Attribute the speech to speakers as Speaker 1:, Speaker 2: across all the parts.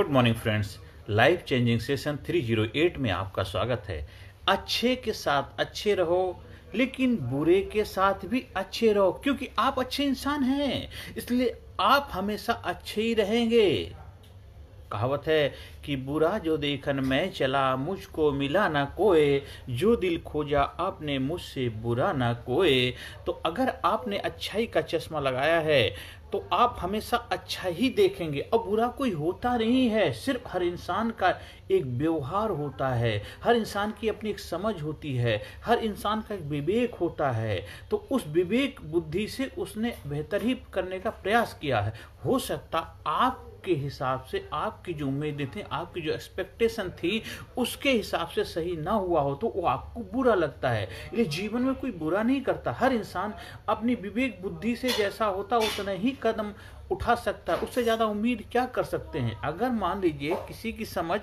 Speaker 1: Good morning friends, life changing session 308 में आपका स्वागत है। अच्छे के साथ अच्छे रहो, लेकिन बुरे के साथ भी अच्छे रहो, क्योंकि आप अच्छे इंसान हैं, इसलिए आप हमेशा अच्छे ही रहेंगे। कहावत है कि बुरा जो देखन मैं चला, मुझको मिला ना कोई, जो दिल खोजा आपने मुझसे बुरा ना कोई। तो अगर आपने अच्छाई का चश्मा लगाया है तो आप हमेशा अच्छा ही देखेंगे। अब बुरा कोई होता नहीं है, सिर्फ हर इंसान का एक व्यवहार होता है, हर इंसान की अपनी एक समझ होती है, हर इंसान का एक विवेक होता है। तो उस विवेक बुद्धि से उसने बेहतर ही करने का प्रयास किया है। हो सकता आपके हिसाब से, आपकी जो उम्मीदें थी, आपकी जो एक्सपेक्टेशन थी, उसके हिसाब से सही ना हुआ हो तो वो आपको बुरा लगता है। इसलिए जीवन में कोई बुरा नहीं करता, हर इंसान अपनी विवेक बुद्धि से जैसा होता उतना ही कदम उठा सकता है। उससे ज्यादा उम्मीद क्या कर सकते हैं। अगर मान लीजिए किसी की समझ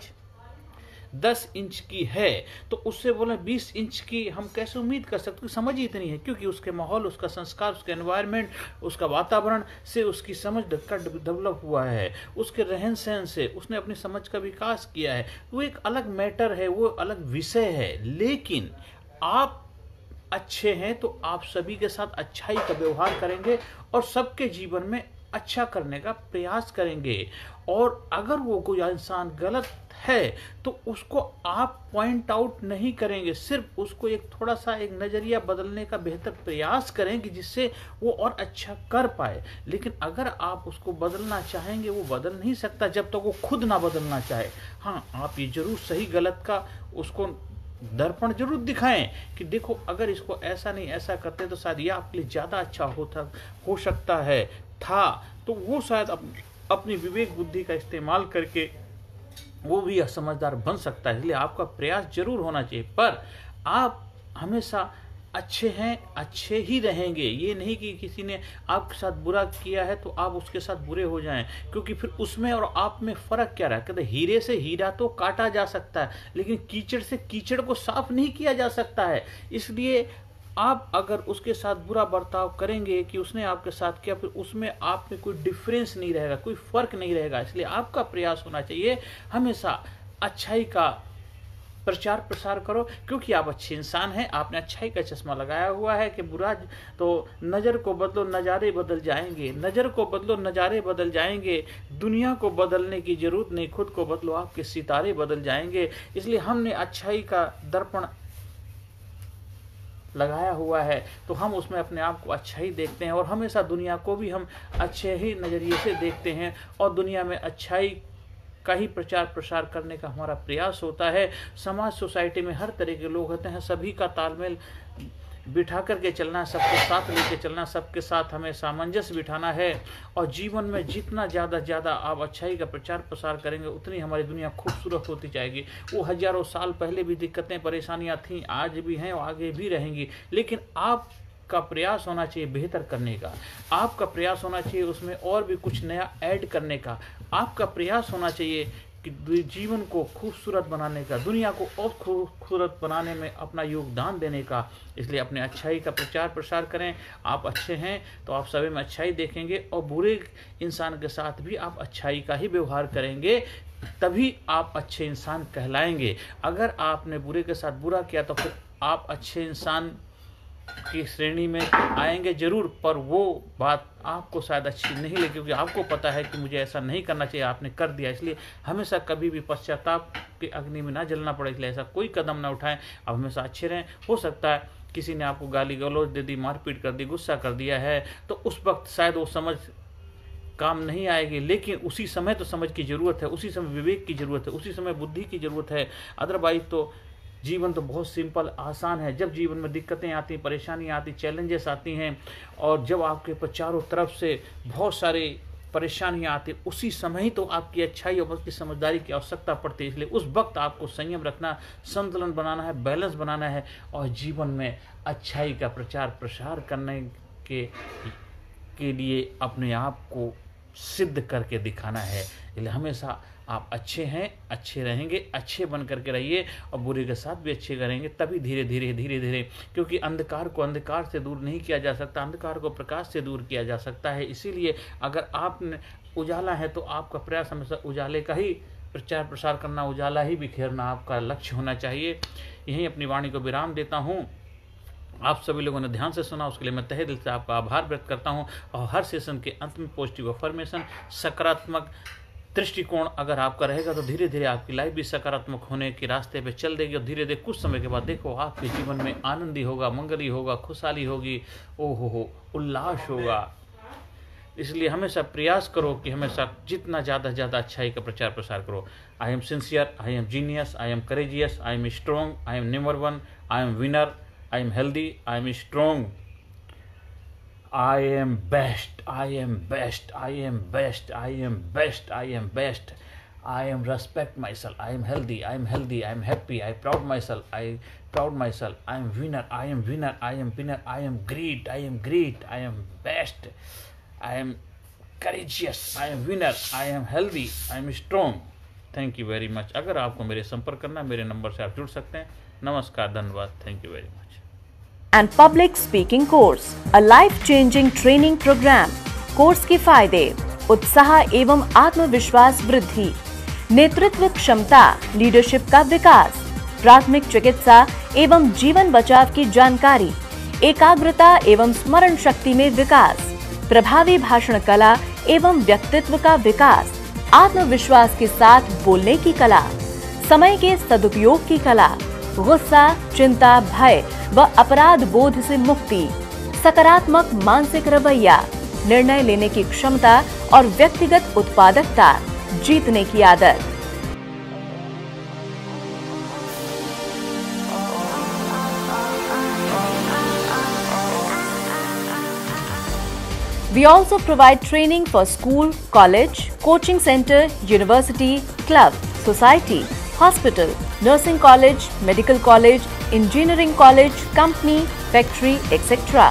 Speaker 1: 10 इंच की है तो उससे बोले 20 इंच की हम कैसे उम्मीद कर सकते हैं। समझ ही इतनी है, क्योंकि उसके माहौल, उसका संस्कार, उसका एनवायरनमेंट, उसका वातावरण से उसकी समझ का डेवलप हुआ है, उसके रहन सहन से उसने अपनी समझ का विकास किया है। वो एक अलग मैटर है, वो अलग विषय है। लेकिन आप अच्छे हैं तो आप सभी के साथ अच्छाई का व्यवहार करेंगे और सबके जीवन में अच्छा करने का प्रयास करेंगे। और अगर वो कोई इंसान गलत है तो उसको आप पॉइंट आउट नहीं करेंगे, सिर्फ उसको एक थोड़ा सा एक नजरिया बदलने का बेहतर प्रयास करेंगे जिससे वो और अच्छा कर पाए। लेकिन अगर आप उसको बदलना चाहेंगे, वो बदल नहीं सकता जब तक वो खुद ना बदलना चाहे। हाँ, आप ये जरूर सही गलत का उसको दर्पण जरूर दिखाएं कि देखो, अगर इसको ऐसा नहीं ऐसा करते तो शायद ये आपके लिए ज्यादा अच्छा हो सकता है था। तो वो शायद अपनी विवेक बुद्धि का इस्तेमाल करके वो भी समझदार बन सकता है। इसलिए आपका प्रयास जरूर होना चाहिए, पर आप हमेशा अच्छे हैं, अच्छे ही रहेंगे। ये नहीं कि किसी ने आपके साथ बुरा किया है तो आप उसके साथ बुरे हो जाएं, क्योंकि फिर उसमें और आप में फर्क क्या रहा। कहते हीरे से हीरा तो काटा जा सकता है, लेकिन कीचड़ से कीचड़ को साफ नहीं किया जा सकता है। इसलिए आप अगर उसके साथ बुरा बर्ताव करेंगे कि उसने आपके साथ किया, फिर उसमें आप में कोई डिफरेंस नहीं रहेगा, कोई फर्क नहीं रहेगा। इसलिए आपका प्रयास होना चाहिए हमेशा अच्छाई का प्रचार प्रसार करो, क्योंकि आप अच्छे इंसान हैं। आपने अच्छाई का चश्मा लगाया हुआ है कि बुरा तो नजर को बदलो नजारे बदल जाएंगे, नजर को बदलो नजारे बदल जाएंगे। दुनिया को बदलने की जरूरत नहीं, खुद को बदलो, आपके सितारे बदल जाएंगे। इसलिए हमने अच्छाई का दर्पण लगाया हुआ है तो हम उसमें अपने आप को अच्छा ही देखते हैं और हमेशा दुनिया को भी हम अच्छे ही नजरिए से देखते हैं और दुनिया में अच्छाई का ही प्रचार प्रसार करने का हमारा प्रयास होता है। समाज, सोसाइटी में हर तरह के लोग होते हैं, सभी का तालमेल बिठा करके चलना, सबके साथ लेके चलना, सबके साथ हमें सामंजस्य बिठाना है। और जीवन में जितना ज़्यादा आप अच्छाई का प्रचार प्रसार करेंगे उतनी हमारी दुनिया खूबसूरत होती जाएगी। वो हजारों साल पहले भी दिक्कतें परेशानियां थीं, आज भी हैं और आगे भी रहेंगी, लेकिन आपका प्रयास होना चाहिए बेहतर करने का। आपका प्रयास होना चाहिए उसमें और भी कुछ नया ऐड करने का। आपका प्रयास होना चाहिए कि जीवन को खूबसूरत बनाने का, दुनिया को और खूबसूरत बनाने में अपना योगदान देने का। इसलिए अपने अच्छाई का प्रचार प्रसार करें। आप अच्छे हैं तो आप सभी में अच्छाई देखेंगे और बुरे इंसान के साथ भी आप अच्छाई का ही व्यवहार करेंगे, तभी आप अच्छे इंसान कहलाएंगे। अगर आपने बुरे के साथ बुरा किया तो फिर आप अच्छे इंसान की श्रेणी में आएंगे जरूर, पर वो बात आपको शायद अच्छी नहीं लगी, क्योंकि आपको पता है कि मुझे ऐसा नहीं करना चाहिए, आपने कर दिया। इसलिए हमेशा कभी भी पश्चाताप के अग्नि में ना जलना पड़े, इसलिए ऐसा कोई कदम ना उठाएं। आप हमेशा अच्छे रहें। हो सकता है किसी ने आपको गाली गलौज दे दी, मारपीट कर दी, गुस्सा कर दिया है, तो उस वक्त शायद वो समझ काम नहीं आएगी, लेकिन उसी समय तो समझ की जरूरत है, उसी समय विवेक की जरूरत है, उसी समय बुद्धि की जरूरत है। अदरवाइज तो जीवन तो बहुत सिंपल आसान है। जब जीवन में दिक्कतें आती, परेशानियां आती, चैलेंजेस आती हैं और जब आपके ऊपर चारों तरफ से बहुत सारे परेशानियां आती, उसी समय ही तो आपकी अच्छाई और उसकी समझदारी की आवश्यकता पड़ती है। इसलिए उस वक्त आपको संयम रखना, संतुलन बनाना है, बैलेंस बनाना है और जीवन में अच्छाई का प्रचार प्रसार करने के लिए अपने आप को सिद्ध करके दिखाना है। इसलिए हमेशा आप अच्छे हैं, अच्छे रहेंगे, अच्छे बन करके रहिए और बुरे के साथ भी अच्छे करेंगे, तभी धीरे धीरे धीरे धीरे, क्योंकि अंधकार को अंधकार से दूर नहीं किया जा सकता, अंधकार को प्रकाश से दूर किया जा सकता है। इसीलिए अगर आपने उजाला है तो आपका प्रयास हमेशा उजाले का ही प्रचार प्रसार करना, उजाला ही बिखेरना आपका लक्ष्य होना चाहिए। यहीं अपनी वाणी को विराम देता हूँ। आप सभी लोगों ने ध्यान से सुना, उसके लिए मैं तहे दिल से आपका आभार व्यक्त करता हूं। और हर सेशन के अंत में पॉजिटिव अफर्मेशन, सकारात्मक दृष्टिकोण अगर आपका रहेगा तो धीरे धीरे आपकी लाइफ भी सकारात्मक होने के रास्ते पे चल देगी और धीरे धीरे कुछ समय के बाद देखो आपके जीवन में आनंद ही होगा, मंगल ही होगा, खुशहाली होगी, ओहो उल्लास होगा। इसलिए हमेशा प्रयास करो कि हमेशा जितना ज़्यादा से ज़्यादा अच्छाई का प्रचार प्रसार करो। I am sincere, I am genius, I am courageous, I am strong, I am number one, I am winner, I am healthy, I am strong, I am best, I am best, I am best, I am best, I am best, I am respect myself, I am healthy, I am healthy, I am happy, I proud myself, I proud myself, I am winner, I am winner, I am winner, I am great, I am great, I am best, I am courageous, I am winner, I am healthy, I am strong. Thank you very much. अगर आपको मेरे संपर्क करना, मेरे number से आप जुड़ सकते हैं। नमस्कार, धन्यवाद, thank you very much.
Speaker 2: and public speaking course, a life-changing training program. Course के फायदे: उत्साह एवं आत्मविश्वास वृद्धि, नेतृत्व क्षमता, लीडरशिप का विकास, प्राथमिक चिकित्सा एवं जीवन बचाव की जानकारी, एकाग्रता एवं स्मरण शक्ति में विकास, प्रभावी भाषण कला एवं व्यक्तित्व का विकास, आत्मविश्वास के साथ बोलने की कला, समय के सदुपयोग की कला, गुस्सा, चिंता, भय व अपराध बोध से मुक्ति, सकारात्मक मानसिक रवैया, निर्णय लेने की क्षमता और व्यक्तिगत उत्पादकता, जीतने की आदत। We also provide training for school, college, coaching center, university, club, society, hospital, nursing college, medical college, engineering college, company, factory, etc.